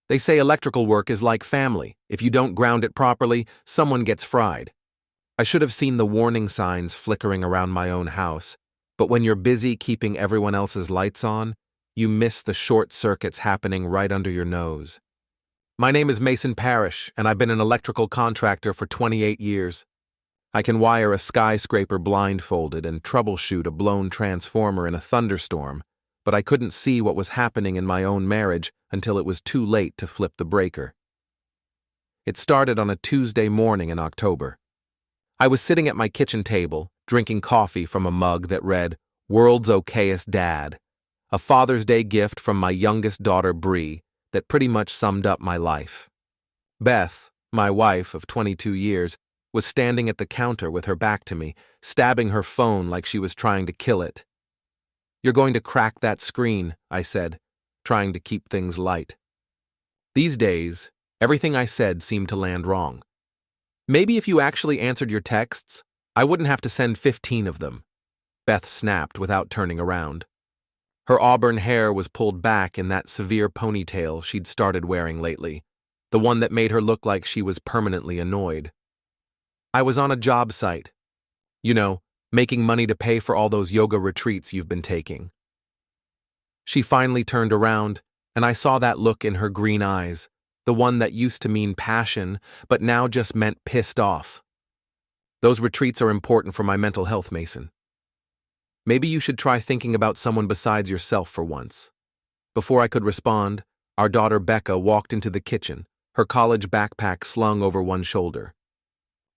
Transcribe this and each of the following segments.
They say electrical work is like family. If you don't ground it properly, someone gets fried. I should have seen the warning signs flickering around my own house, but when you're busy keeping everyone else's lights on, you miss the short circuits happening right under your nose. My name is Mason Parrish, and I've been an electrical contractor for 28 years. I can wire a skyscraper blindfolded and troubleshoot a blown transformer in a thunderstorm, but I couldn't see what was happening in my own marriage until it was too late to flip the breaker. It started on a Tuesday morning in October. I was sitting at my kitchen table, drinking coffee from a mug that read, "World's Okayest Dad," a Father's Day gift from my youngest daughter, Bree, that pretty much summed up my life. Beth, my wife of 22 years, was standing at the counter with her back to me, stabbing her phone like she was trying to kill it. "You're going to crack that screen," I said, trying to keep things light. These days, everything I said seemed to land wrong. "Maybe if you actually answered your texts, I wouldn't have to send 15 of them," Beth snapped without turning around. Her auburn hair was pulled back in that severe ponytail she'd started wearing lately, the one that made her look like she was permanently annoyed. "I was on a job site. You know, making money to pay for all those yoga retreats you've been taking." She finally turned around, and I saw that look in her green eyes, the one that used to mean passion, but now just meant pissed off. "Those retreats are important for my mental health, Mason. Maybe you should try thinking about someone besides yourself for once." Before I could respond, our daughter Becca walked into the kitchen, her college backpack slung over one shoulder.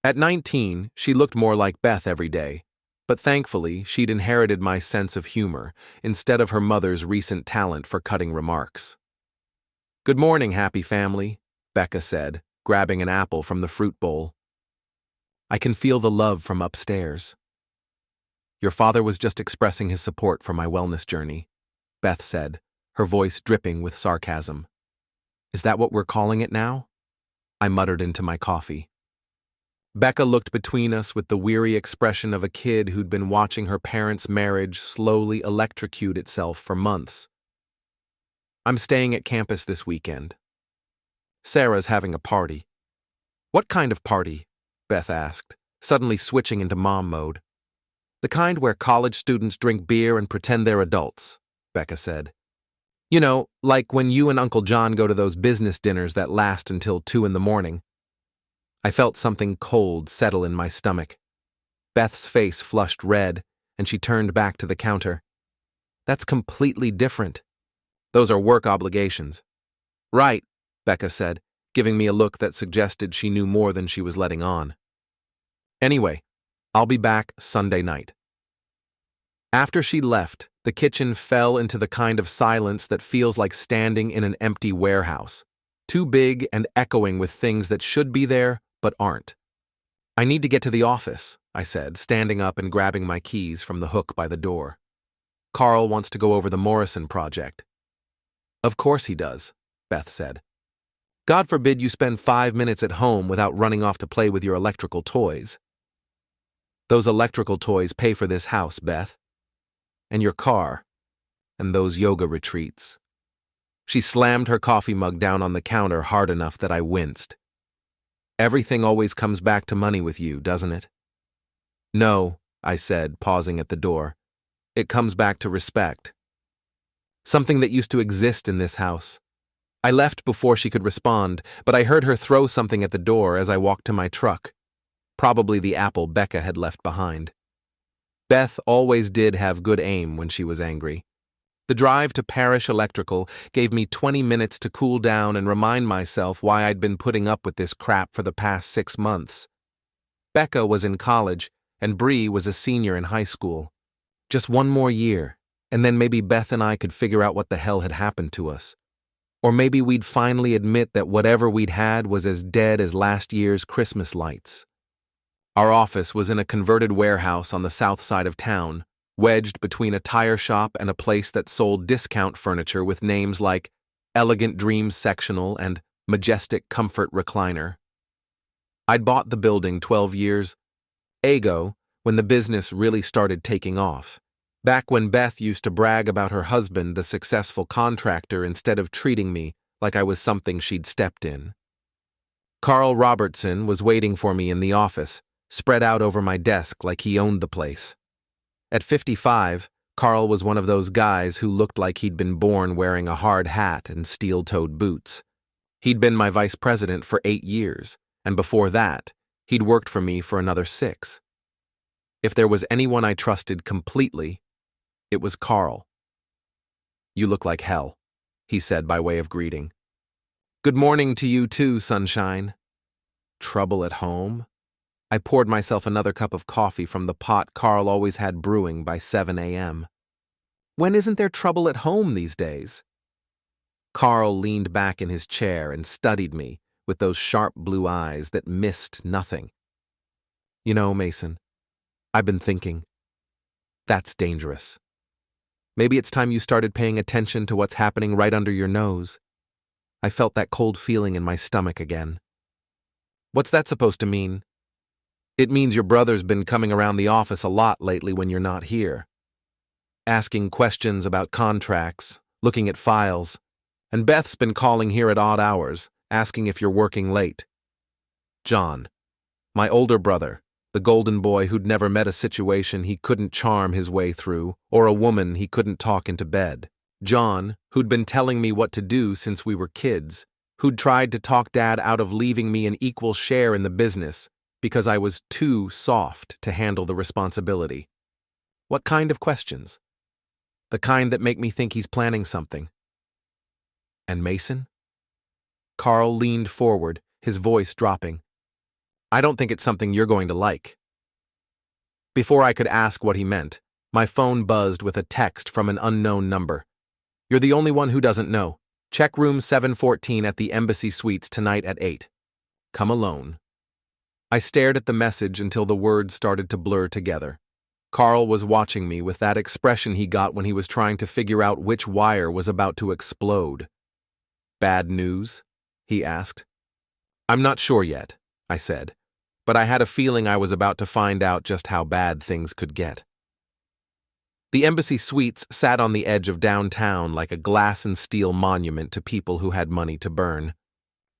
At 19, she looked more like Beth every day, but thankfully she'd inherited my sense of humor instead of her mother's recent talent for cutting remarks. "Good morning, happy family," Becca said, grabbing an apple from the fruit bowl. "I can feel the love from upstairs." "Your father was just expressing his support for my wellness journey," Beth said, her voice dripping with sarcasm. "Is that what we're calling it now?" I muttered into my coffee. Becca looked between us with the weary expression of a kid who'd been watching her parents' marriage slowly electrocute itself for months. "I'm staying at campus this weekend. Sarah's having a party." "What kind of party?" Beth asked, suddenly switching into mom mode. "The kind where college students drink beer and pretend they're adults," Becca said. "You know, like when you and Uncle John go to those business dinners that last until 2 in the morning. I felt something cold settle in my stomach. Beth's face flushed red, and she turned back to the counter. "That's completely different. Those are work obligations." "Right," Becca said, giving me a look that suggested she knew more than she was letting on. "Anyway, I'll be back Sunday night." After she left, the kitchen fell into the kind of silence that feels like standing in an empty warehouse, too big and echoing with things that should be there but aren't. "I need to get to the office," I said, standing up and grabbing my keys from the hook by the door. "Carl wants to go over the Morrison project." "Of course he does," Beth said. "God forbid you spend 5 minutes at home without running off to play with your electrical toys." "Those electrical toys pay for this house, Beth. And your car. And those yoga retreats." She slammed her coffee mug down on the counter hard enough that I winced. "Everything always comes back to money with you, doesn't it?" "No," I said, pausing at the door. "It comes back to respect. Something that used to exist in this house." I left before she could respond, but I heard her throw something at the door as I walked to my truck. Probably the apple Becca had left behind. Beth always did have good aim when she was angry. The drive to Parrish Electrical gave me 20 minutes to cool down and remind myself why I'd been putting up with this crap for the past 6 months. Becca was in college, and Bree was a senior in high school. Just one more year, and then maybe Beth and I could figure out what the hell had happened to us. Or maybe we'd finally admit that whatever we'd had was as dead as last year's Christmas lights. Our office was in a converted warehouse on the south side of town, wedged between a tire shop and a place that sold discount furniture with names like Elegant Dreams Sectional and Majestic Comfort Recliner. I'd bought the building 12 years ago when the business really started taking off, back when Beth used to brag about her husband, the successful contractor, instead of treating me like I was something she'd stepped in. Carl Robertson was waiting for me in the office, spread out over my desk like he owned the place. At 55, Carl was one of those guys who looked like he'd been born wearing a hard hat and steel-toed boots. He'd been my vice president for 8 years, and before that, he'd worked for me for another 6. If there was anyone I trusted completely, it was Carl. "You look like hell," he said by way of greeting. "Good morning to you too, sunshine." Trouble at home? I poured myself another cup of coffee from the pot Carl always had brewing by 7 a.m. When isn't there trouble at home these days? Carl leaned back in his chair and studied me with those sharp blue eyes that missed nothing. "You know, Mason, I've been thinking. That's dangerous. Maybe it's time you started paying attention to what's happening right under your nose." I felt that cold feeling in my stomach again. "What's that supposed to mean?" "It means your brother's been coming around the office a lot lately when you're not here. Asking questions about contracts, looking at files, and Beth's been calling here at odd hours, asking if you're working late. John, my older brother, the golden boy who'd never met a situation he couldn't charm his way through, or a woman he couldn't talk into bed. John, who'd been telling me what to do since we were kids, who'd tried to talk Dad out of leaving me an equal share in the business because I was too soft to handle the responsibility. What kind of questions? The kind that make me think he's planning something. And Mason?" Carl leaned forward, his voice dropping. "I don't think it's something you're going to like." Before I could ask what he meant, my phone buzzed with a text from an unknown number. "You're the only one who doesn't know. Check room 714 at the Embassy Suites tonight at 8. Come alone." I stared at the message until the words started to blur together. Carl was watching me with that expression he got when he was trying to figure out which wire was about to explode. "Bad news?" he asked. "I'm not sure yet," I said, but I had a feeling I was about to find out just how bad things could get. The Embassy Suites sat on the edge of downtown like a glass and steel monument to people who had money to burn.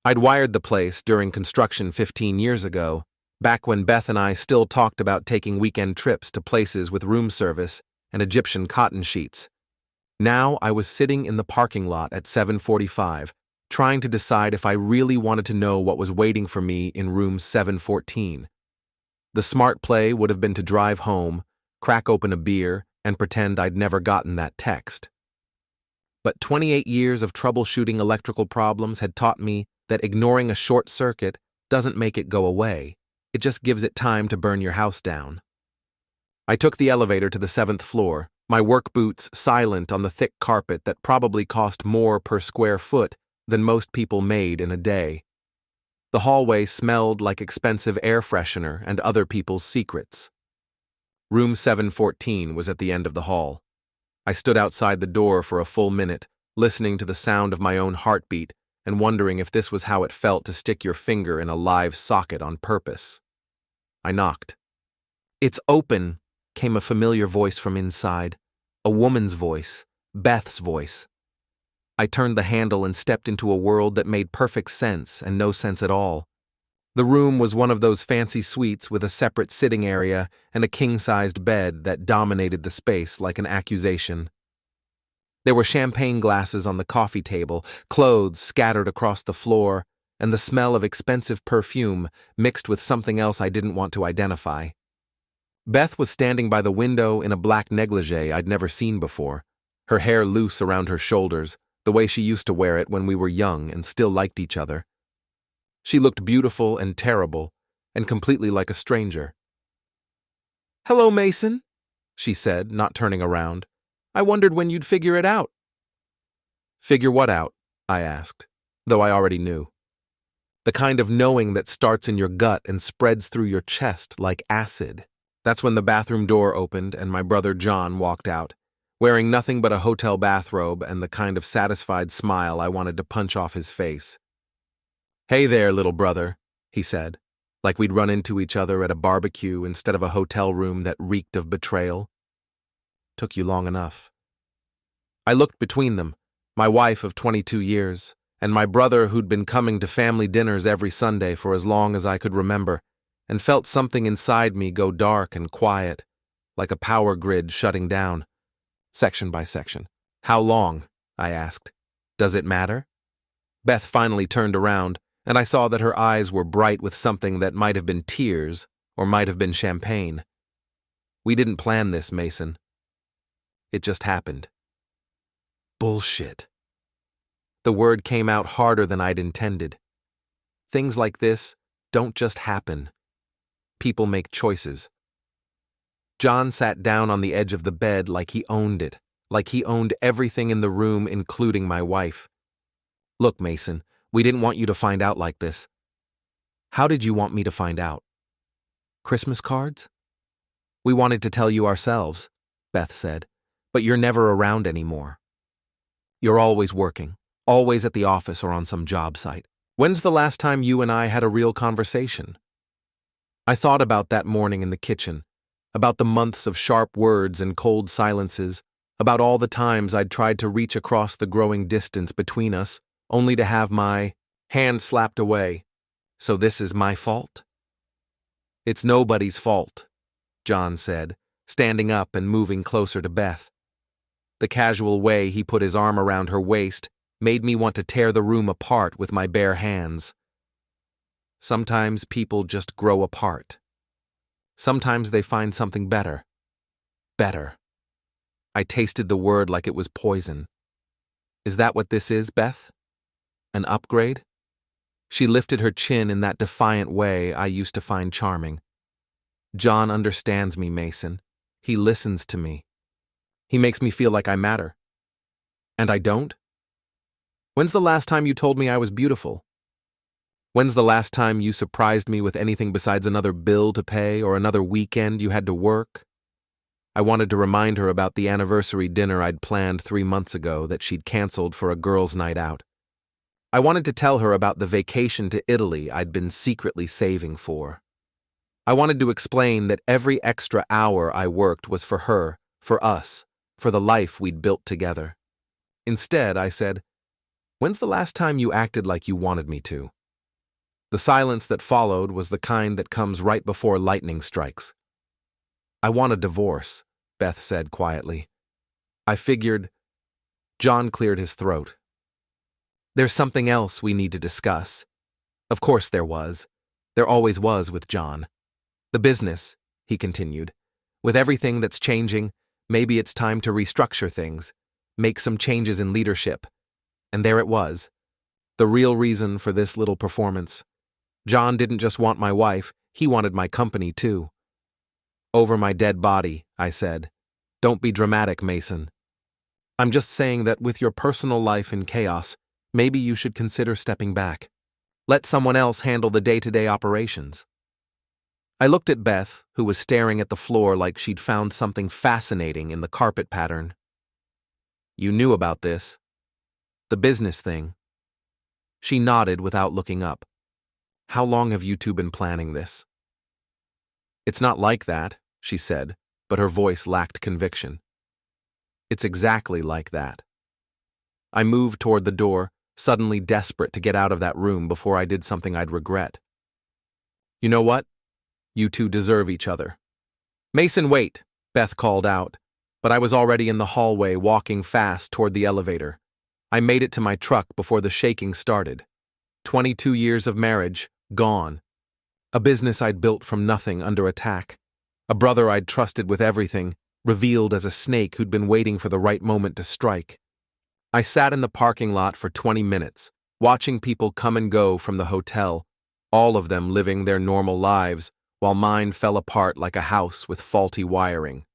I'd wired the place during construction 15 years ago, back when Beth and I still talked about taking weekend trips to places with room service and Egyptian cotton sheets. Now I was sitting in the parking lot at 7:45, trying to decide if I really wanted to know what was waiting for me in room 714. The smart play would have been to drive home, crack open a beer, and pretend I'd never gotten that text. But 28 years of troubleshooting electrical problems had taught me that ignoring a short circuit doesn't make it go away. It just gives it time to burn your house down. I took the elevator to the 7th floor, my work boots silent on the thick carpet that probably cost more per square foot than most people made in a day. The hallway smelled like expensive air freshener and other people's secrets. Room 714 was at the end of the hall. I stood outside the door for a full minute, listening to the sound of my own heartbeat and wondering if this was how it felt to stick your finger in a live socket on purpose. I knocked. "It's open," came a familiar voice from inside. A woman's voice, Beth's voice. I turned the handle and stepped into a world that made perfect sense and no sense at all. The room was one of those fancy suites with a separate sitting area and a king-sized bed that dominated the space like an accusation. There were champagne glasses on the coffee table, clothes scattered across the floor, and the smell of expensive perfume mixed with something else I didn't want to identify. Beth was standing by the window in a black negligee I'd never seen before, her hair loose around her shoulders, the way she used to wear it when we were young and still liked each other. She looked beautiful and terrible, and completely like a stranger. "Hello, Mason," she said, not turning around. "I wondered when you'd figure it out." "Figure what out?" I asked, though I already knew. The kind of knowing that starts in your gut and spreads through your chest like acid. That's when the bathroom door opened and my brother John walked out, wearing nothing but a hotel bathrobe and the kind of satisfied smile I wanted to punch off his face. "Hey there, little brother," he said, like we'd run into each other at a barbecue instead of a hotel room that reeked of betrayal. "Took you long enough." I looked between them, my wife of 22 years, and my brother who'd been coming to family dinners every Sunday for as long as I could remember, and felt something inside me go dark and quiet, like a power grid shutting down, section by section. "How long?" I asked. "Does it matter?" Beth finally turned around, and I saw that her eyes were bright with something that might have been tears or might have been champagne. "We didn't plan this, Mason. It just happened." Bullshit. The word came out harder than I'd intended. Things like this don't just happen. People make choices. John sat down on the edge of the bed like he owned it, like he owned everything in the room, including my wife. "Look, Mason, we didn't want you to find out like this." "How did you want me to find out?" "Christmas cards?" "We wanted to tell you ourselves," Beth said, "but you're never around anymore. You're always working, always at the office or on some job site. When's the last time you and I had a real conversation?" I thought about that morning in the kitchen, about the months of sharp words and cold silences, about all the times I'd tried to reach across the growing distance between us, only to have my hand slapped away. "So this is my fault?" "It's nobody's fault," John said, standing up and moving closer to Beth. The casual way he put his arm around her waist made me want to tear the room apart with my bare hands. Sometimes people just grow apart. Sometimes they find something better. Better. I tasted the word like it was poison. "Is that what this is, Beth? An upgrade?" She lifted her chin in that defiant way I used to find charming. "John understands me, Mason. He listens to me. He makes me feel like I matter." "And I don't?" "When's the last time you told me I was beautiful? When's the last time you surprised me with anything besides another bill to pay or another weekend you had to work?" I wanted to remind her about the anniversary dinner I'd planned 3 months ago that she'd canceled for a girls' night out. I wanted to tell her about the vacation to Italy I'd been secretly saving for. I wanted to explain that every extra hour I worked was for her, for us, for the life we'd built together. Instead, I said, "When's the last time you acted like you wanted me to?" The silence that followed was the kind that comes right before lightning strikes. "I want a divorce," Beth said quietly. I figured. John cleared his throat. "There's something else we need to discuss." Of course there was. There always was with John. "The business," he continued. "With everything that's changing, maybe it's time to restructure things, make some changes in leadership." And there it was. The real reason for this little performance. John didn't just want my wife, he wanted my company too. "Over my dead body," I said. "Don't be dramatic, Mason. I'm just saying that with your personal life in chaos, maybe you should consider stepping back. Let someone else handle the day-to-day operations." I looked at Beth, who was staring at the floor like she'd found something fascinating in the carpet pattern. "You knew about this? The business thing?" She nodded without looking up. "How long have you two been planning this?" "It's not like that," she said, but her voice lacked conviction. "It's exactly like that." I moved toward the door, suddenly desperate to get out of that room before I did something I'd regret. "You know what? You two deserve each other." "Mason, wait," Beth called out, but I was already in the hallway walking fast toward the elevator. I made it to my truck before the shaking started. 22 years of marriage, gone. A business I'd built from nothing under attack. A brother I'd trusted with everything, revealed as a snake who'd been waiting for the right moment to strike. I sat in the parking lot for 20 minutes, watching people come and go from the hotel, all of them living their normal lives, while mine fell apart like a house with faulty wiring.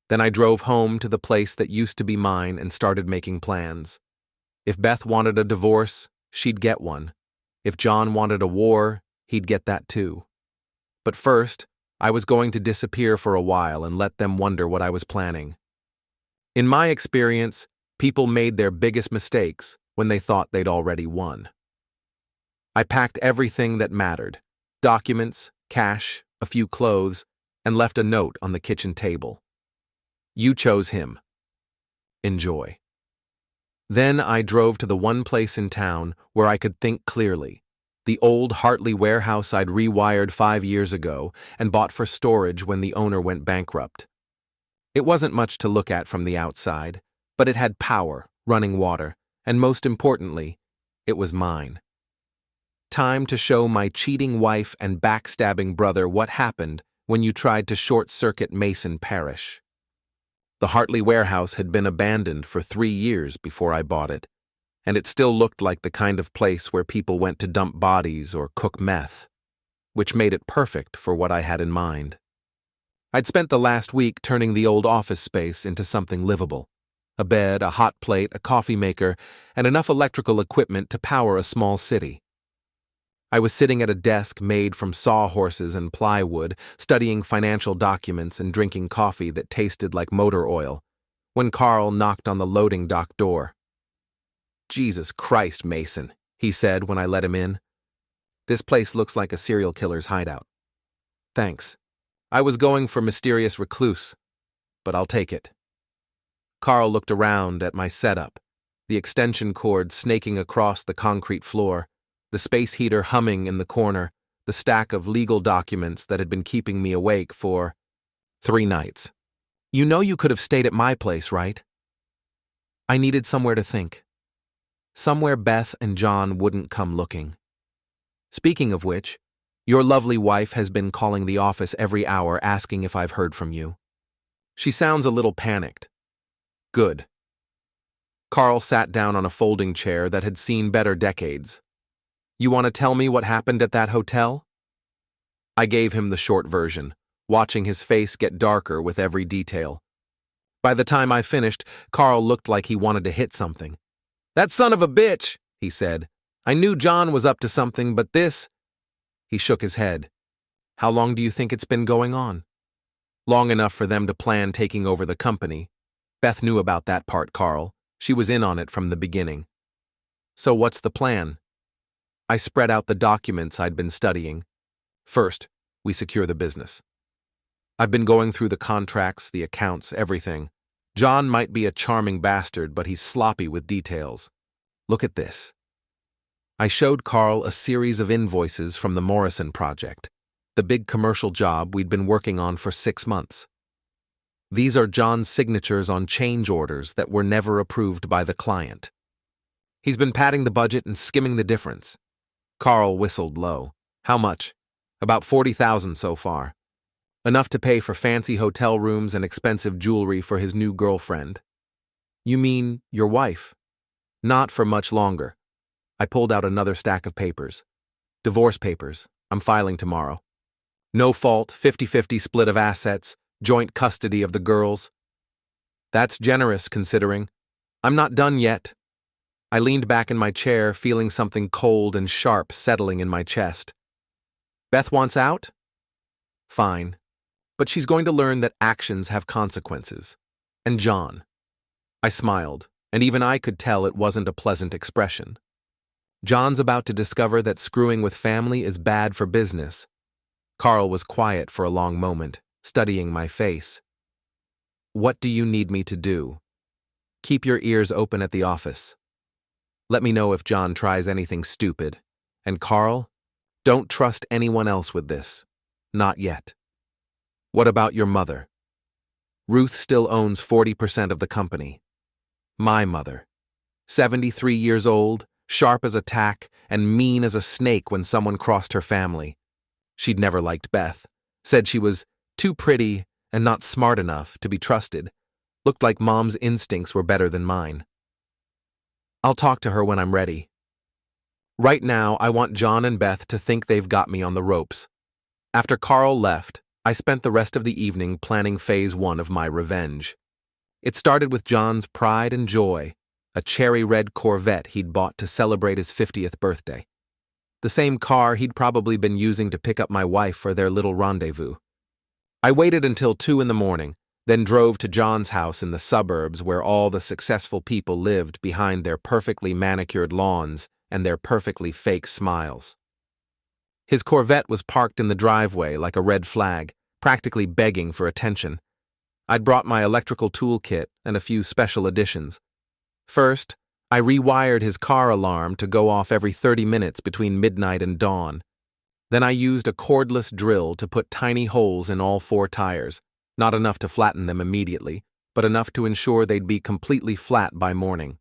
Then I drove home to the place that used to be mine and started making plans. If Beth wanted a divorce, she'd get one. If John wanted a war, he'd get that too. But first, I was going to disappear for a while and let them wonder what I was planning. In my experience, people made their biggest mistakes when they thought they'd already won. I packed everything that mattered: documents, cash, a few clothes, and left a note on the kitchen table. "You chose him. Enjoy." Then I drove to the one place in town where I could think clearly. The old Hartley warehouse I'd rewired 5 years ago and bought for storage when the owner went bankrupt. It wasn't much to look at from the outside, but it had power, running water, and most importantly, it was mine. Time to show my cheating wife and backstabbing brother what happened when you tried to short-circuit Mason Parrish. The Hartley warehouse had been abandoned for 3 years before I bought it, and it still looked like the kind of place where people went to dump bodies or cook meth, which made it perfect for what I had in mind. I'd spent the last week turning the old office space into something livable. A bed, a hot plate, a coffee maker, and enough electrical equipment to power a small city. I was sitting at a desk made from sawhorses and plywood, studying financial documents and drinking coffee that tasted like motor oil, when Carl knocked on the loading dock door. "Jesus Christ, Mason," he said when I let him in. "This place looks like a serial killer's hideout." "Thanks. I was going for mysterious recluse, but I'll take it." Carl looked around at my setup, the extension cord snaking across the concrete floor, the space heater humming in the corner, the stack of legal documents that had been keeping me awake for 3 nights. "You know you could have stayed at my place, right?" I needed somewhere to think. Somewhere Beth and John wouldn't come looking. Speaking of which, your lovely wife has been calling the office every hour asking if I've heard from you. She sounds a little panicked. Good. Carl sat down on a folding chair that had seen better decades. "You want to tell me what happened at that hotel?" I gave him the short version, watching his face get darker with every detail. By the time I finished, Carl looked like he wanted to hit something. "That son of a bitch," he said. "I knew John was up to something, but this—" He shook his head. "How long do you think it's been going on?" "Long enough for them to plan taking over the company. Beth knew about that part, Carl. She was in on it from the beginning." "So what's the plan?" I spread out the documents I'd been studying. "First, we secure the business. I've been going through the contracts, the accounts, everything. John might be a charming bastard, but he's sloppy with details. Look at this." I showed Carl a series of invoices from the Morrison project, the big commercial job we'd been working on for 6 months. These are John's signatures on change orders that were never approved by the client. He's been padding the budget and skimming the difference. Carl whistled low. "How much?" "About 40,000 so far. Enough to pay for fancy hotel rooms and expensive jewelry for his new girlfriend." "You mean your wife?" "Not for much longer." I pulled out another stack of papers. "Divorce papers. I'm filing tomorrow. No fault, 50-50 split of assets, joint custody of the girls." "That's generous, considering. I'm not done yet." I leaned back in my chair, feeling something cold and sharp settling in my chest. "Beth wants out?" "Fine. But she's going to learn that actions have consequences. And John." I smiled, and even I could tell it wasn't a pleasant expression. "John's about to discover that screwing with family is bad for business." Carl was quiet for a long moment, studying my face. "What do you need me to do?" "Keep your ears open at the office. Let me know if John tries anything stupid. And Carl, don't trust anyone else with this. Not yet." "What about your mother?" "Ruth still owns 40% of the company." "My mother. 73 years old, sharp as a tack, and mean as a snake when someone crossed her family. She'd never liked Beth, said she was too pretty and not smart enough to be trusted. Looked like Mom's instincts were better than mine." "I'll talk to her when I'm ready. Right now, I want John and Beth to think they've got me on the ropes." After Carl left, I spent the rest of the evening planning phase 1 of my revenge. It started with John's pride and joy, a cherry-red Corvette he'd bought to celebrate his 50th birthday. The same car he'd probably been using to pick up my wife for their little rendezvous. I waited until 2 in the morning, then drove to John's house in the suburbs where all the successful people lived behind their perfectly manicured lawns and their perfectly fake smiles. His Corvette was parked in the driveway like a red flag, practically begging for attention. I'd brought my electrical toolkit and a few special additions. First, I rewired his car alarm to go off every 30 minutes between midnight and dawn. Then I used a cordless drill to put tiny holes in all 4 tires, not enough to flatten them immediately, but enough to ensure they'd be completely flat by morning.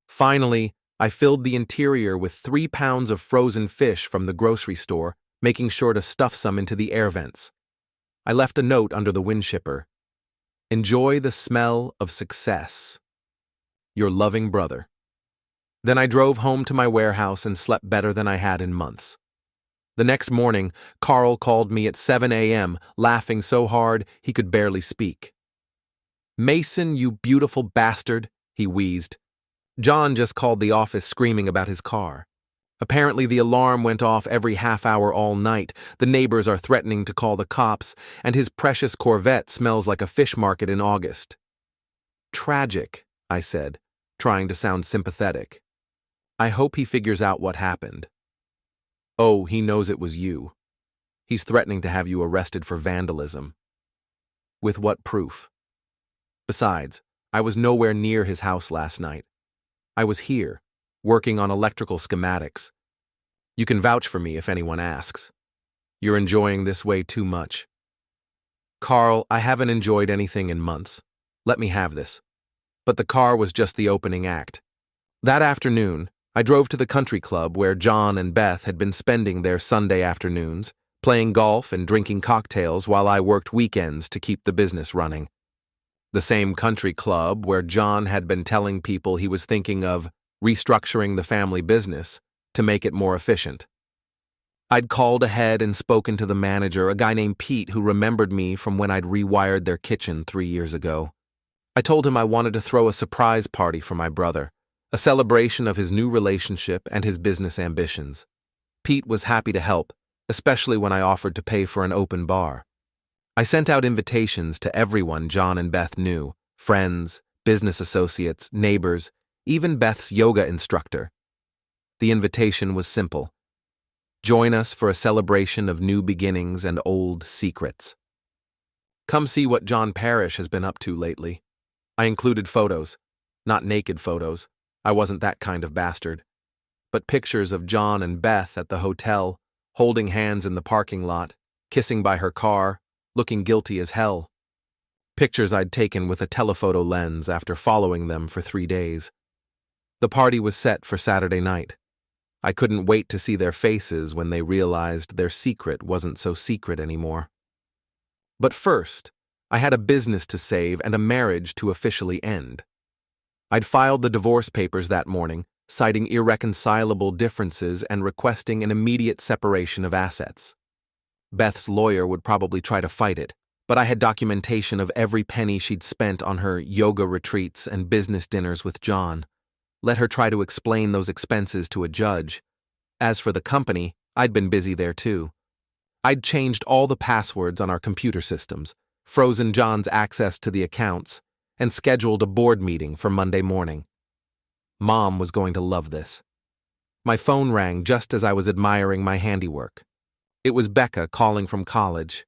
Finally, I filled the interior with 3 pounds of frozen fish from the grocery store, making sure to stuff some into the air vents. I left a note under the windshipper. Enjoy the smell of success. Your loving brother. Then I drove home to my warehouse and slept better than I had in months. The next morning, Carl called me at 7 a.m., laughing so hard he could barely speak. "Mason, you beautiful bastard," he wheezed. John just called the office screaming about his car. Apparently the alarm went off every half hour all night, the neighbors are threatening to call the cops, and his precious Corvette smells like a fish market in August. Tragic, I said, trying to sound sympathetic. I hope he figures out what happened. Oh, he knows it was you. He's threatening to have you arrested for vandalism. With what proof? Besides, I was nowhere near his house last night. I was here, working on electrical schematics. You can vouch for me if anyone asks. You're enjoying this way too much. Carl, I haven't enjoyed anything in months. Let me have this. But the car was just the opening act. That afternoon, I drove to the country club where John and Beth had been spending their Sunday afternoons, playing golf and drinking cocktails while I worked weekends to keep the business running. The same country club where John had been telling people he was thinking of restructuring the family business to make it more efficient. I'd called ahead and spoken to the manager, a guy named Pete who remembered me from when I'd rewired their kitchen 3 years ago. I told him I wanted to throw a surprise party for my brother, a celebration of his new relationship and his business ambitions. Pete was happy to help, especially when I offered to pay for an open bar. I sent out invitations to everyone John and Beth knew, friends, business associates, neighbors, even Beth's yoga instructor. The invitation was simple. Join us for a celebration of new beginnings and old secrets. Come see what John Parrish has been up to lately. I included photos, not naked photos. I wasn't that kind of bastard. But pictures of John and Beth at the hotel, holding hands in the parking lot, kissing by her car, looking guilty as hell. Pictures I'd taken with a telephoto lens after following them for 3 days. The party was set for Saturday night. I couldn't wait to see their faces when they realized their secret wasn't so secret anymore. But first, I had a business to save and a marriage to officially end. I'd filed the divorce papers that morning, citing irreconcilable differences and requesting an immediate separation of assets. Beth's lawyer would probably try to fight it, but I had documentation of every penny she'd spent on her yoga retreats and business dinners with John. Let her try to explain those expenses to a judge. As for the company, I'd been busy there too. I'd changed all the passwords on our computer systems, frozen John's access to the accounts, and scheduled a board meeting for Monday morning. Mom was going to love this. My phone rang just as I was admiring my handiwork. It was Becca calling from college.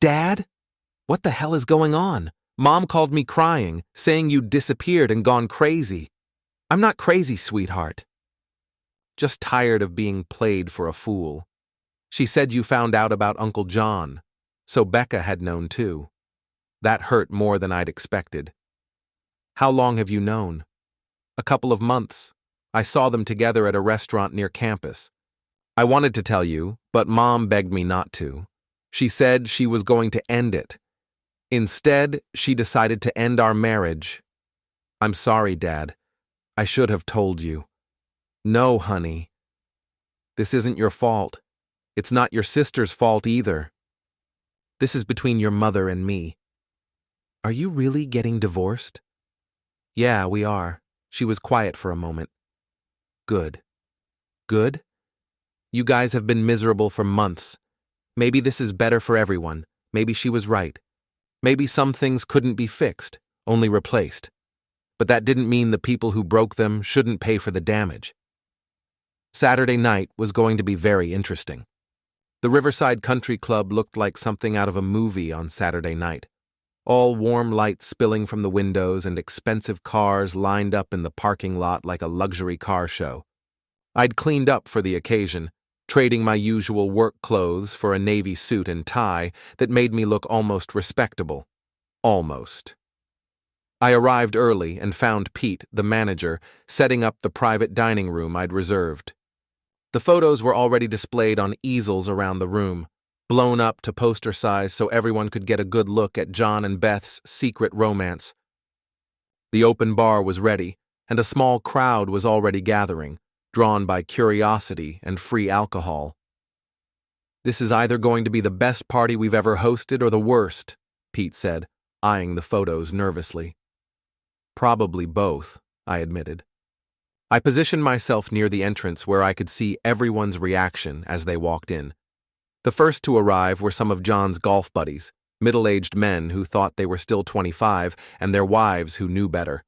"Dad? What the hell is going on? Mom called me crying, saying you'd disappeared and gone crazy." "I'm not crazy, sweetheart. Just tired of being played for a fool. She said you found out about Uncle John, so Becca had known too. That hurt more than I'd expected." "How long have you known?" "A couple of months. I saw them together at a restaurant near campus. I wanted to tell you, but Mom begged me not to. She said she was going to end it. Instead, she decided to end our marriage. I'm sorry, Dad. I should have told you." "No, honey. This isn't your fault. It's not your sister's fault either. This is between your mother and me." "Are you really getting divorced?" "Yeah, we are." She was quiet for a moment. "Good." "Good? You guys have been miserable for months. Maybe this is better for everyone. Maybe she was right. Maybe some things couldn't be fixed, only replaced. But that didn't mean the people who broke them shouldn't pay for the damage." Saturday night was going to be very interesting. The Riverside Country Club looked like something out of a movie on Saturday night. all warm light spilling from the windows and expensive cars lined up in the parking lot like a luxury car show. I'd cleaned up for the occasion, trading my usual work clothes for a navy suit and tie that made me look almost respectable. Almost. I arrived early and found Pete, the manager, setting up the private dining room I'd reserved. The photos were already displayed on easels around the room, blown up to poster size so everyone could get a good look at John and Beth's secret romance. The open bar was ready, and a small crowd was already gathering, drawn by curiosity and free alcohol. "This is either going to be the best party we've ever hosted or the worst," Pete said, eyeing the photos nervously. "Probably both," I admitted. I positioned myself near the entrance where I could see everyone's reaction as they walked in. The first to arrive were some of John's golf buddies, middle-aged men who thought they were still 25, and their wives who knew better.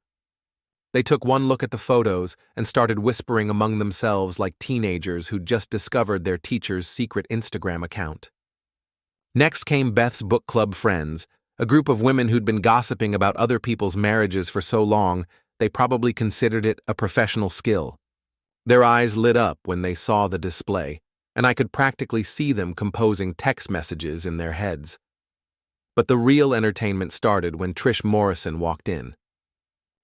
They took one look at the photos and started whispering among themselves like teenagers who'd just discovered their teacher's secret Instagram account. Next came Beth's book club friends, a group of women who'd been gossiping about other people's marriages for so long they probably considered it a professional skill. Their eyes lit up when they saw the display, and I could practically see them composing text messages in their heads. But the real entertainment started when Trish Morrison walked in.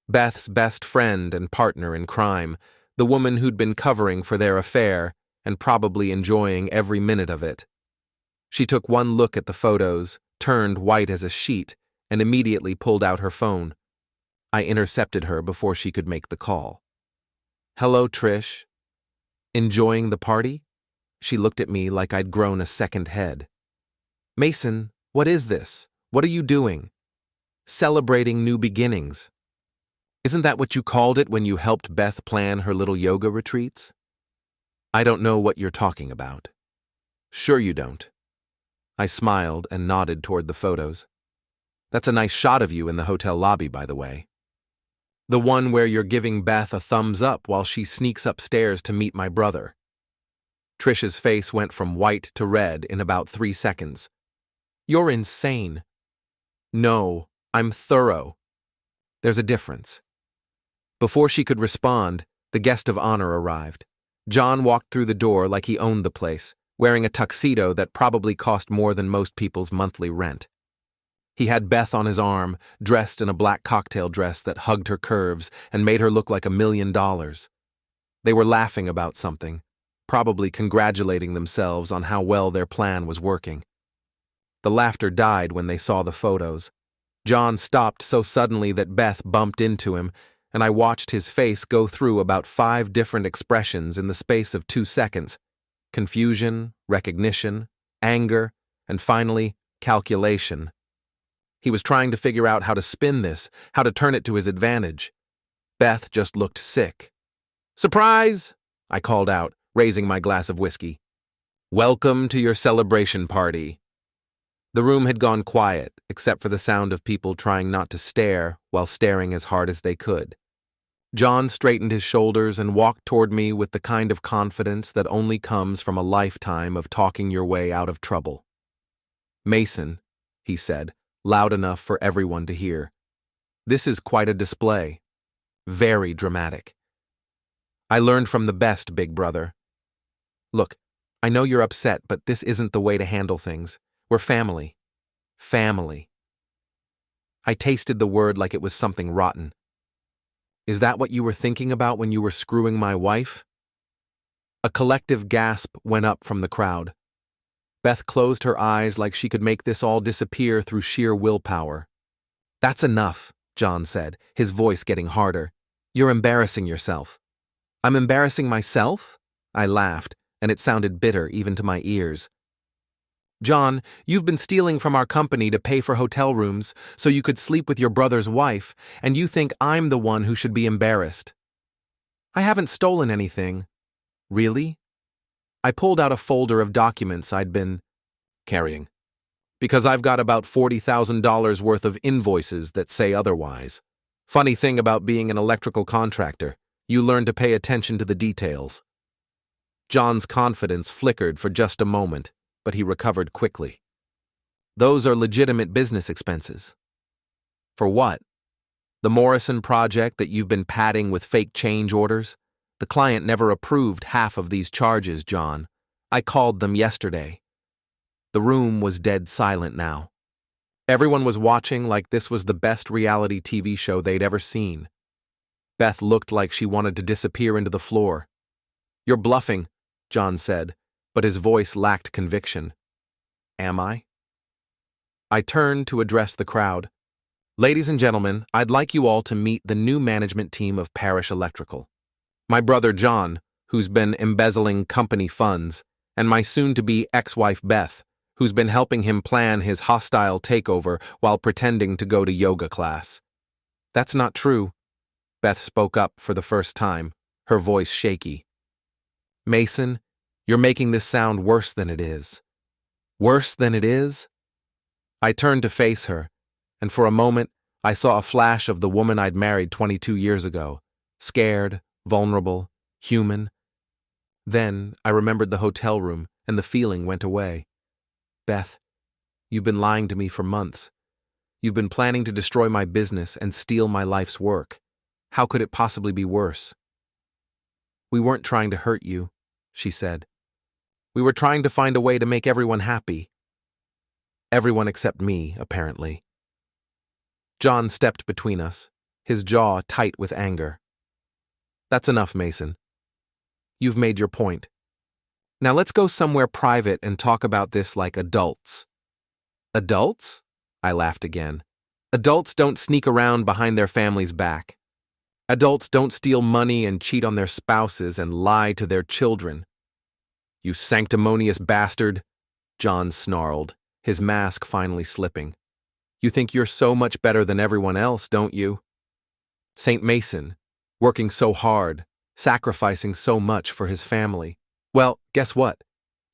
Beth's best friend and partner in crime, the woman who'd been covering for their affair and probably enjoying every minute of it. She took one look at the photos, turned white as a sheet, and immediately pulled out her phone. I intercepted her before she could make the call. "Hello, Trish. Enjoying the party?" She looked at me like I'd grown a second head. "Mason, what is this? What are you doing?" "Celebrating new beginnings. Isn't that what you called it when you helped Beth plan her little yoga retreats?" "I don't know what you're talking about." "Sure you don't." I smiled and nodded toward the photos. "That's a nice shot of you in the hotel lobby, by the way. The one where you're giving Beth a thumbs up while she sneaks upstairs to meet my brother." Trish's face went from white to red in about 3 seconds. "You're insane." "No, I'm thorough. There's a difference." Before she could respond, the guest of honor arrived. John walked through the door like he owned the place, wearing a tuxedo that probably cost more than most people's monthly rent. He had Beth on his arm, dressed in a black cocktail dress that hugged her curves and made her look like $1 million. They were laughing about something, probably congratulating themselves on how well their plan was working. The laughter died when they saw the photos. John stopped so suddenly that Beth bumped into him, and I watched his face go through about 5 different expressions in the space of 2 seconds. Confusion, recognition, anger, and finally, calculation. He was trying to figure out how to spin this, how to turn it to his advantage. Beth just looked sick. "Surprise!" I called out, raising my glass of whiskey. "Welcome to your celebration party." The room had gone quiet, except for the sound of people trying not to stare while staring as hard as they could. John straightened his shoulders and walked toward me with the kind of confidence that only comes from a lifetime of talking your way out of trouble. "Mason," he said, loud enough for everyone to hear, "this is quite a display. Very dramatic. I learned from the best, big brother. Look, I know you're upset, but this isn't the way to handle things. We're family. Family." I tasted the word like it was something rotten. "Is that what you were thinking about when you were screwing my wife?" A collective gasp went up from the crowd. Beth closed her eyes like she could make this all disappear through sheer willpower. "That's enough," John said, his voice getting harder. "You're embarrassing yourself." "I'm embarrassing myself?" I laughed, and it sounded bitter even to my ears. "John, you've been stealing from our company to pay for hotel rooms so you could sleep with your brother's wife, and you think I'm the one who should be embarrassed." "I haven't stolen anything." "Really?" I pulled out a folder of documents I'd been carrying. "Because I've got about $40,000 worth of invoices that say otherwise. Funny thing about being an electrical contractor, you learn to pay attention to the details." John's confidence flickered for just a moment, but he recovered quickly. "Those are legitimate business expenses." For what? The Morrison project that you've been padding with fake change orders? The client never approved half of these charges, John. I called them yesterday. The room was dead silent now. Everyone was watching like this was the best reality TV show they'd ever seen. Beth looked like she wanted to disappear into the floor. You're bluffing, John said, but his voice lacked conviction. Am I? I turned to address the crowd. Ladies and gentlemen, I'd like you all to meet the new management team of Parrish Electrical. My brother John, who's been embezzling company funds, and my soon-to-be ex-wife Beth, who's been helping him plan his hostile takeover while pretending to go to yoga class. That's not true. Beth spoke up for the first time, her voice shaky. Mason, you're making this sound worse than it is. Worse than it is? I turned to face her, and for a moment I saw a flash of the woman I'd married 22 years ago, scared, vulnerable, human. Then I remembered the hotel room, and the feeling went away. Beth, you've been lying to me for months. You've been planning to destroy my business and steal my life's work. How could it possibly be worse? We weren't trying to hurt you, she said. We were trying to find a way to make everyone happy. Everyone except me, apparently. John stepped between us, his jaw tight with anger. That's enough, Mason. You've made your point. Now let's go somewhere private and talk about this like adults. Adults? I laughed again. Adults don't sneak around behind their family's back. Adults don't steal money and cheat on their spouses and lie to their children. You sanctimonious bastard, John snarled, his mask finally slipping. You think you're so much better than everyone else, don't you? St. Mason, working so hard, sacrificing so much for his family. Well, guess what?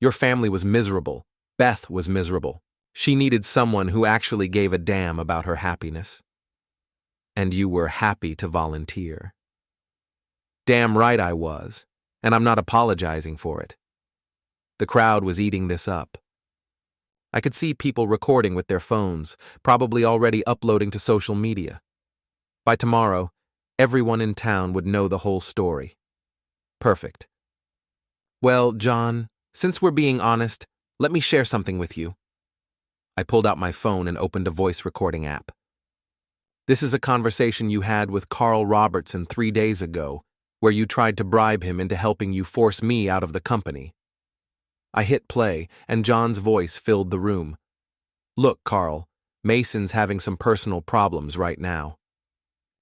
Your family was miserable. Beth was miserable. She needed someone who actually gave a damn about her happiness. And you were happy to volunteer. Damn right I was, and I'm not apologizing for it. The crowd was eating this up. I could see people recording with their phones, probably already uploading to social media. By tomorrow, everyone in town would know the whole story. Perfect. Well, John, since we're being honest, let me share something with you. I pulled out my phone and opened a voice recording app. This is a conversation you had with Carl Robertson 3 days ago, where you tried to bribe him into helping you force me out of the company. I hit play, and John's voice filled the room. Look, Carl, Mason's having some personal problems right now.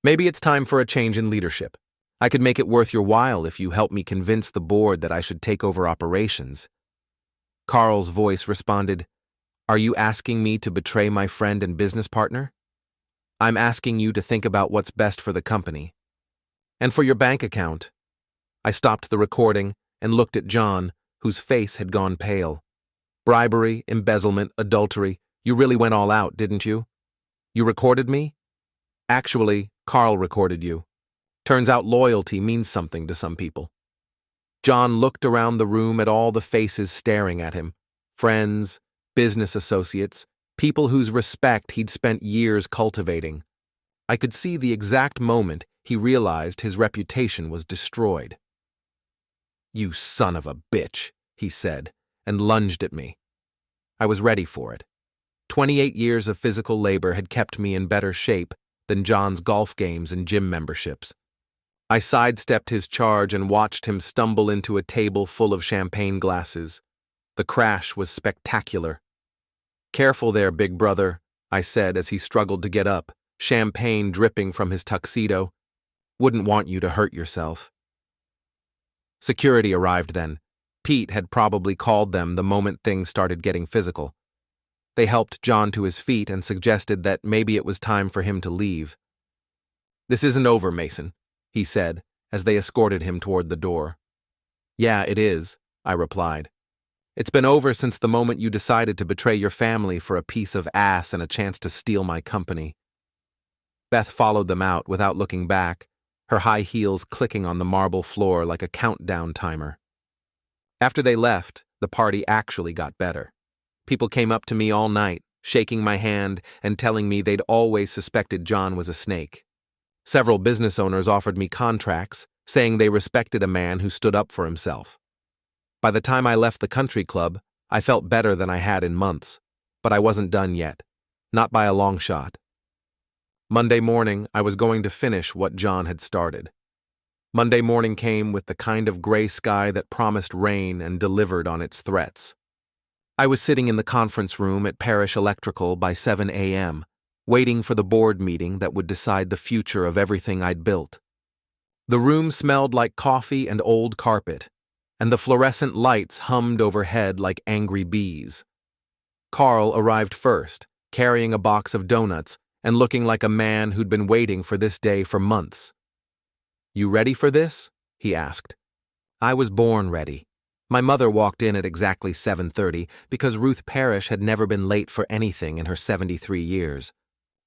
Maybe it's time for a change in leadership. I could make it worth your while if you help me convince the board that I should take over operations. Carl's voice responded, Are you asking me to betray my friend and business partner? I'm asking you to think about what's best for the company. And for your bank account. I stopped the recording and looked at John, whose face had gone pale. Bribery, embezzlement, adultery, you really went all out, didn't you? You recorded me? Actually, Carl recorded you. Turns out loyalty means something to some people. John looked around the room at all the faces staring at him. Friends, business associates, people whose respect he'd spent years cultivating. I could see the exact moment he realized his reputation was destroyed. You son of a bitch, he said, and lunged at me. I was ready for it. 28 years of physical labor had kept me in better shape than John's golf games and gym memberships. I sidestepped his charge and watched him stumble into a table full of champagne glasses. The crash was spectacular. Careful there, big brother, I said as he struggled to get up, champagne dripping from his tuxedo. Wouldn't want you to hurt yourself. Security arrived then. Pete had probably called them the moment things started getting physical. They helped John to his feet and suggested that maybe it was time for him to leave. This isn't over, Mason, he said, as they escorted him toward the door. Yeah, it is, I replied. It's been over since the moment you decided to betray your family for a piece of ass and a chance to steal my company. Beth followed them out without looking back, her high heels clicking on the marble floor like a countdown timer. After they left, the party actually got better. People came up to me all night, shaking my hand and telling me they'd always suspected John was a snake. Several business owners offered me contracts, saying they respected a man who stood up for himself. By the time I left the country club, I felt better than I had in months, but I wasn't done yet, not by a long shot. Monday morning, I was going to finish what John had started. Monday morning came with the kind of gray sky that promised rain and delivered on its threats. I was sitting in the conference room at Parrish Electrical by 7 a.m., waiting for the board meeting that would decide the future of everything I'd built. The room smelled like coffee and old carpet, and the fluorescent lights hummed overhead like angry bees. Carl arrived first, carrying a box of donuts and looking like a man who'd been waiting for this day for months. "You ready for this?" he asked. I was born ready. My mother walked in at exactly 7:30 because Ruth Parrish had never been late for anything in her 73 years.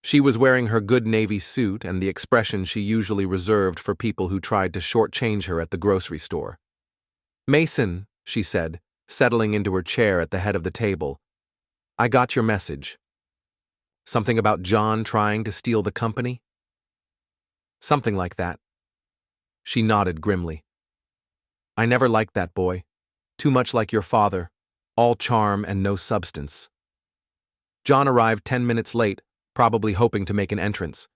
She was wearing her good navy suit and the expression she usually reserved for people who tried to shortchange her at the grocery store. "Mason," she said, settling into her chair at the head of the table, "I got your message." "Something about John trying to steal the company?" "Something like that." She nodded grimly. "I never liked that boy. Too much like your father, all charm and no substance." John arrived 10 minutes late, probably hoping to make an entrance.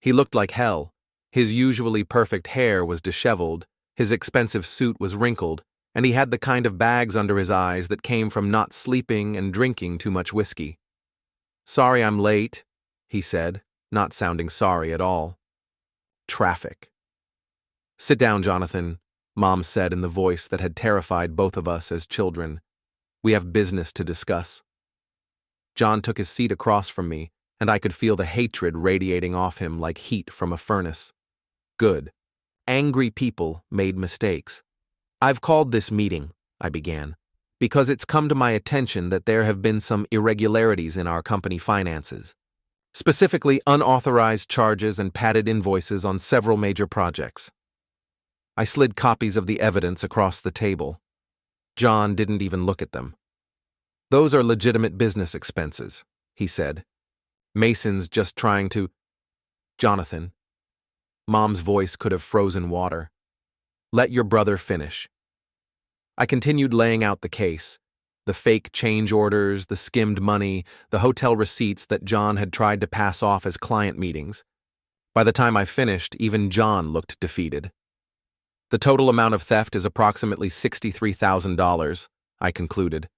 He looked like hell. His usually perfect hair was disheveled, his expensive suit was wrinkled, and he had the kind of bags under his eyes that came from not sleeping and drinking too much whiskey. "Sorry I'm late," he said, not sounding sorry at all. "Traffic." "Sit down, Jonathan," Mom said in the voice that had terrified both of us as children. "We have business to discuss." John took his seat across from me, and I could feel the hatred radiating off him like heat from a furnace. Good. Angry people made mistakes. "I've called this meeting," I began, "because it's come to my attention that there have been some irregularities in our company finances. Specifically, unauthorized charges and padded invoices on several major projects." I slid copies of the evidence across the table. John didn't even look at them. "Those are legitimate business expenses," he said. "Mason's just trying to—" "Jonathan." Mom's voice could have frozen water. "Let your brother finish." I continued laying out the case. The fake change orders, the skimmed money, the hotel receipts that John had tried to pass off as client meetings. By the time I finished, even John looked defeated. "The total amount of theft is approximately $63,000, I concluded.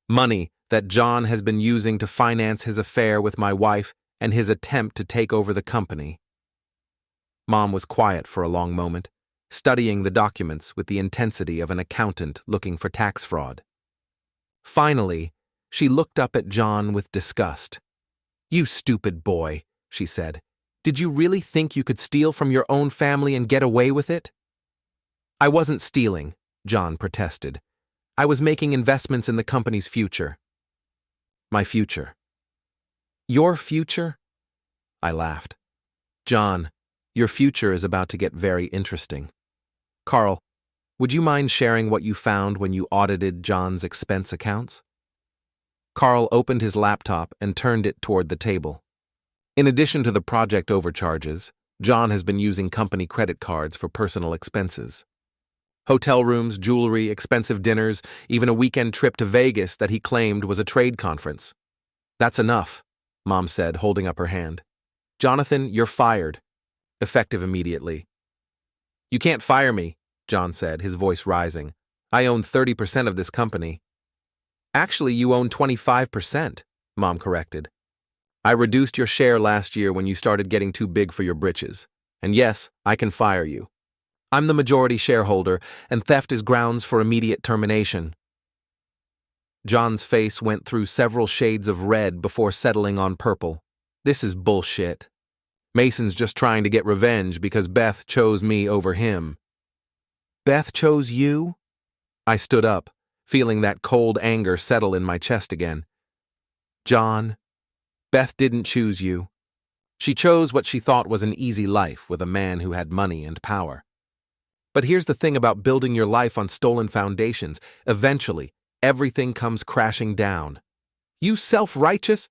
Money that John has been using to finance his affair with my wife and his attempt to take over the company. Mom was quiet for a long moment, studying the documents with the intensity of an accountant looking for tax fraud. Finally, she looked up at John with disgust. "You stupid boy," she said. "Did you really think you could steal from your own family and get away with it?" "I wasn't stealing," John protested. "I was making investments in the company's future." "My future." "Your future?" I laughed. "John, your future is about to get very interesting. Carl, would you mind sharing what you found when you audited John's expense accounts?" Carl opened his laptop and turned it toward the table. In addition to the project overcharges, John has been using company credit cards for personal expenses. Hotel rooms, jewelry, expensive dinners, even a weekend trip to Vegas that he claimed was a trade conference. "That's enough," Mom said, holding up her hand. "Jonathan, you're fired. Effective immediately." "You can't fire me," John said, his voice rising. "I own 30% of this company." "Actually, you own 25%, Mom corrected. "I reduced your share last year when you started getting too big for your britches. And yes, I can fire you. I'm the majority shareholder, and theft is grounds for immediate termination." John's face went through several shades of red before settling on purple. "This is bullshit. Mason's just trying to get revenge because Beth chose me over him." "Beth chose you?" I stood up, feeling that cold anger settle in my chest again. "John, Beth didn't choose you. She chose what she thought was an easy life with a man who had money and power. But here's the thing about building your life on stolen foundations. Eventually, everything comes crashing down." "You self-righteous—"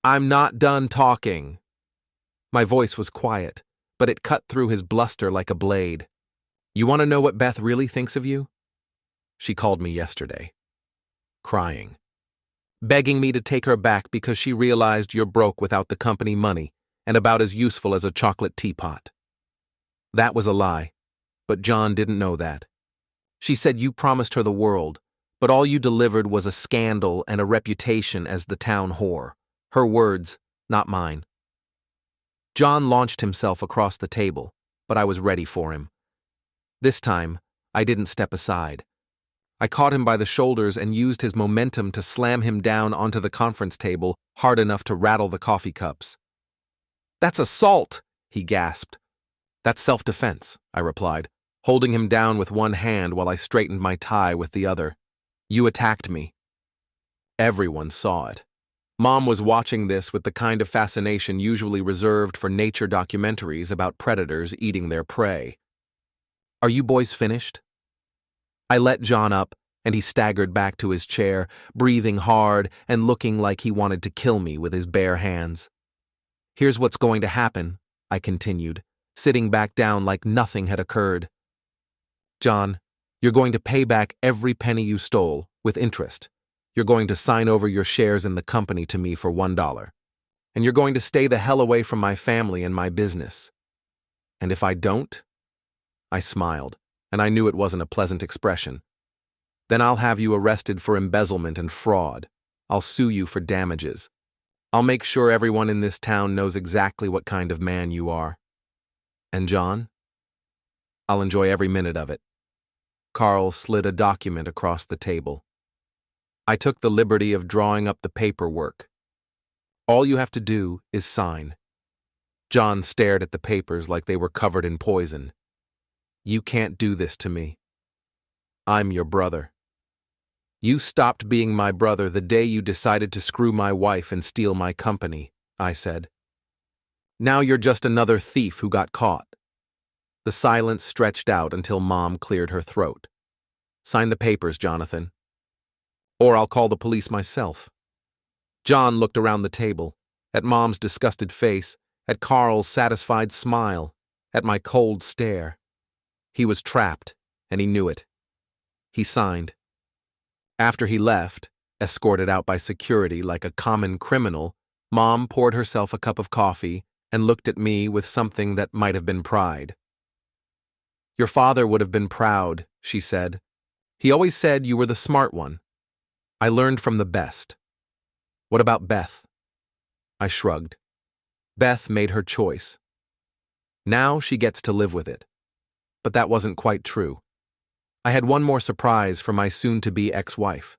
I'm not done talking. My voice was quiet, but it cut through his bluster like a blade. You want to know what Beth really thinks of you? She called me yesterday, crying, begging me to take her back because she realized you're broke without the company money and about as useful as a chocolate teapot. That was a lie, but John didn't know that. She said you promised her the world, but all you delivered was a scandal and a reputation as the town whore. Her words, not mine. John launched himself across the table, but I was ready for him. This time, I didn't step aside. I caught him by the shoulders and used his momentum to slam him down onto the conference table hard enough to rattle the coffee cups. That's assault, he gasped. That's self-defense, I replied, holding him down with one hand while I straightened my tie with the other. You attacked me. Everyone saw it. Mom was watching this with the kind of fascination usually reserved for nature documentaries about predators eating their prey. Are you boys finished? I let John up, and he staggered back to his chair, breathing hard and looking like he wanted to kill me with his bare hands. Here's what's going to happen, I continued, sitting back down like nothing had occurred. John, you're going to pay back every penny you stole, with interest. You're going to sign over your shares in the company to me for $1. And you're going to stay the hell away from my family and my business. And if I don't? I smiled, and I knew it wasn't a pleasant expression. Then I'll have you arrested for embezzlement and fraud. I'll sue you for damages. I'll make sure everyone in this town knows exactly what kind of man you are. And John? I'll enjoy every minute of it. Carl slid a document across the table. I took the liberty of drawing up the paperwork. All you have to do is sign. John stared at the papers like they were covered in poison. You can't do this to me. I'm your brother. You stopped being my brother the day you decided to screw my wife and steal my company, I said. Now you're just another thief who got caught. The silence stretched out until Mom cleared her throat. Sign the papers, Jonathan. Or I'll call the police myself. John looked around the table, at Mom's disgusted face, at Carl's satisfied smile, at my cold stare. He was trapped, and he knew it. He signed. After he left, escorted out by security like a common criminal, Mom poured herself a cup of coffee and looked at me with something that might have been pride. Your father would have been proud, she said. He always said you were the smart one. I learned from the best. What about Beth? I shrugged. Beth made her choice. Now she gets to live with it. But that wasn't quite true. I had one more surprise for my soon-to-be ex-wife.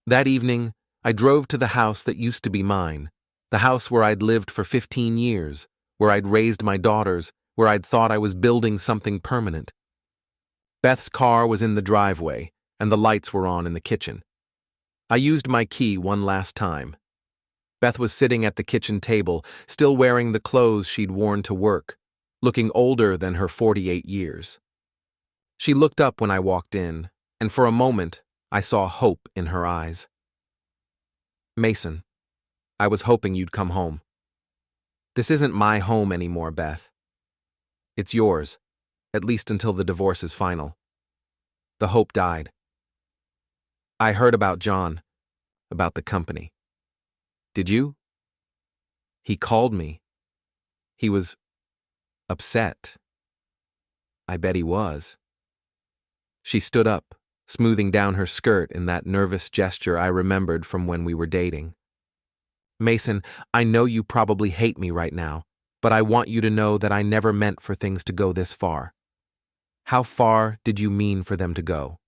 That evening, I drove to the house that used to be mine, the house where I'd lived for 15 years, where I'd raised my daughters, where I'd thought I was building something permanent. Beth's car was in the driveway, and the lights were on in the kitchen. I used my key one last time. Beth was sitting at the kitchen table, still wearing the clothes she'd worn to work, looking older than her 48 years. She looked up when I walked in, and for a moment, I saw hope in her eyes. Mason, I was hoping you'd come home. This isn't my home anymore, Beth. It's yours, at least until the divorce is final. The hope died. I heard about John, about the company. Did you? He called me. He was upset. I bet he was. She stood up, smoothing down her skirt in that nervous gesture I remembered from when we were dating. Mason, I know you probably hate me right now, but I want you to know that I never meant for things to go this far. How far did you mean for them to go?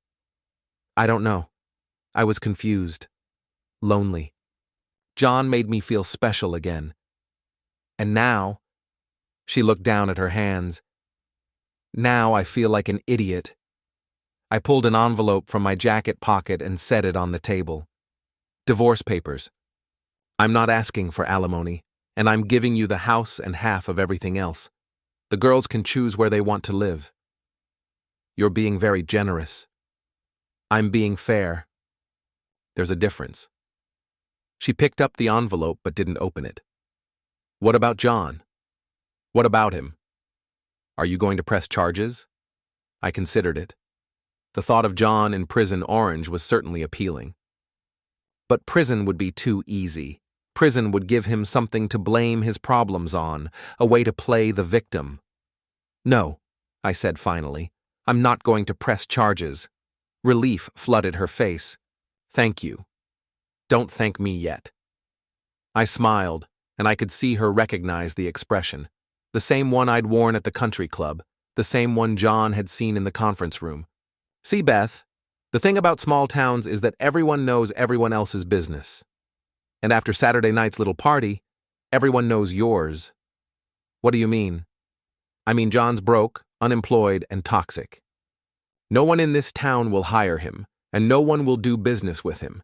I don't know. I was confused. Lonely. John made me feel special again. And now, she looked down at her hands. Now I feel like an idiot. I pulled an envelope from my jacket pocket and set it on the table. Divorce papers. I'm not asking for alimony, and I'm giving you the house and half of everything else. The girls can choose where they want to live. You're being very generous. I'm being fair. There's a difference. She picked up the envelope but didn't open it. What about John? What about him? Are you going to press charges? I considered it. The thought of John in prison orange was certainly appealing. But prison would be too easy. Prison would give him something to blame his problems on, a way to play the victim. No, I said finally. I'm not going to press charges. Relief flooded her face. Thank you. Don't thank me yet. I smiled, and I could see her recognize the expression. The same one I'd worn at the country club, the same one John had seen in the conference room. See, Beth, the thing about small towns is that everyone knows everyone else's business. And after Saturday night's little party, everyone knows yours. What do you mean? I mean John's broke, unemployed, and toxic. No one in this town will hire him, and no one will do business with him.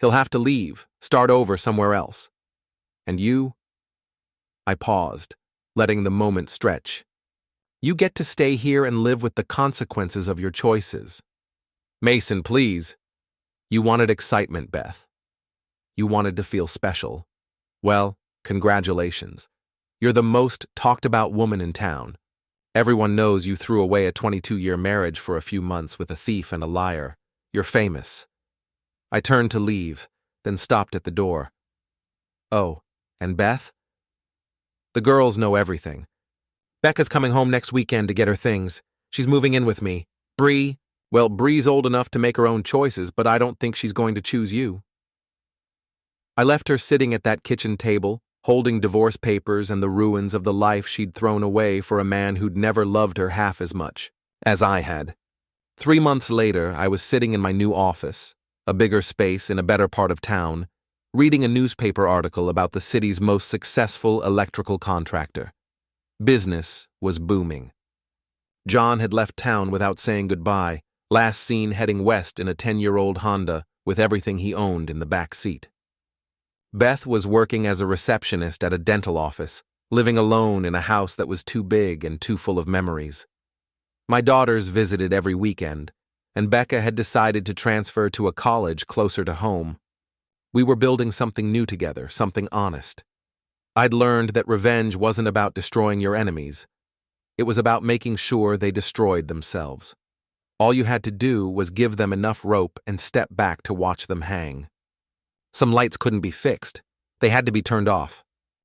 He'll have to leave, start over somewhere else. And you? I paused, letting the moment stretch. You get to stay here and live with the consequences of your choices. Mason, please. You wanted excitement, Beth. You wanted to feel special. Well, congratulations. You're the most talked about woman in town. Everyone knows you threw away a 22-year marriage for a few months with a thief and a liar. You're famous. I turned to leave, then stopped at the door. Oh, and Beth? The girls know everything. Becca's coming home next weekend to get her things. She's moving in with me. Bree's old enough to make her own choices, but I don't think she's going to choose you. I left her sitting at that kitchen table, holding divorce papers and the ruins of the life she'd thrown away for a man who'd never loved her half as much as I had. 3 months later, I was sitting in my new office, a bigger space in a better part of town, reading a newspaper article about the city's most successful electrical contractor. Business was booming. John had left town without saying goodbye, last seen heading west in a 10-year-old Honda with everything he owned in the back seat. Beth was working as a receptionist at a dental office, living alone in a house that was too big and too full of memories. My daughters visited every weekend, and Becca had decided to transfer to a college closer to home. We were building something new together, something honest. I'd learned that revenge wasn't about destroying your enemies. It was about making sure they destroyed themselves. All you had to do was give them enough rope and step back to watch them hang. Some lights couldn't be fixed. They had to be turned off.